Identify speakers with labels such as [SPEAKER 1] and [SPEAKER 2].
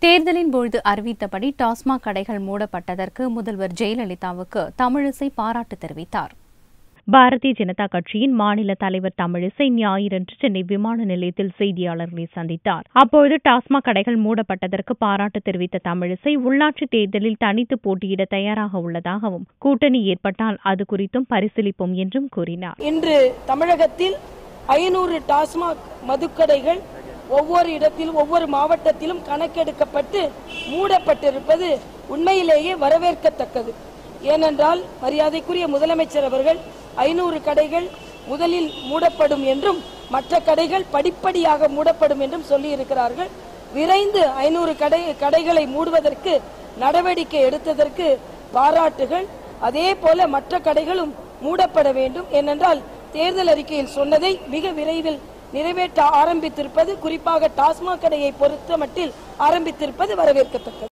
[SPEAKER 1] தேர்தலின் பொழுது அறிவித்தபடி டாஸ்மாக் கடைகள் மூடப்பட்டதற்கு முதல்வர் ஜெயலலிதாவுக்கு தமிழிசை பாராட்டு தெரிவித்தார்.
[SPEAKER 2] பாரதிய ஜனதா கட்சியின் மாநில தலைவர் தமிழிசை ஞாயிறன்று சென்னை விமான நிலையத்தில் செய்தியாளர்களை சந்தித்தார். அப்போது டாஸ்மாக் கடைகள் மூடப்பட்டதற்கு பாராட்டு தெரிவித்த தமிழிசை உள்ளாட்சி தேர்தலில் தனித்து போட்டியிட தயாராக உள்ளதாகவும், கூட்டணி ஏற்பட்டால் அது குறித்தும் பரிசீலிப்போம் என்றும் கூறினார்.
[SPEAKER 3] இன்று தமிழகத்தில் 500 டாஸ்மாக் மதுக்கடைகள் ஒவ்வொரு இடத்திலும் ஒவ்வொரு மாவட்டத்திலும் கணக்கெடுக்கப்பட்டு மூடப்பட்டிருப்பது உண்மையிலேயே வரவேற்கத்தக்கது. ஏனென்றால் மரியாதைக்குரிய முதலமைச்சர் அவர்கள் 500 கடைகள் முதலில் மூடப்படும் என்றும் மற்ற கடைகள் படிப்படியாக மூடப்படும் என்றும் சொல்லியிருக்கிறார்கள். விரைந்து 500 கடைகளை மூடுவதற்கு நடவடிக்கை எடுத்ததற்கு பாராட்டுகள். அதே போல மற்ற கடைகளும் மூடப்பட வேண்டும். ஏனென்றால் தேர்தல் அறிக்கையில் சொன்னதை மிக விரைவில் நிறைவேற்ற ஆரம்பித்திருப்பது, குறிப்பாக டாஸ்மாக் கடையை பொறுத்த மட்டில் ஆரம்பித்திருப்பது வரவேற்கத்தக்கது.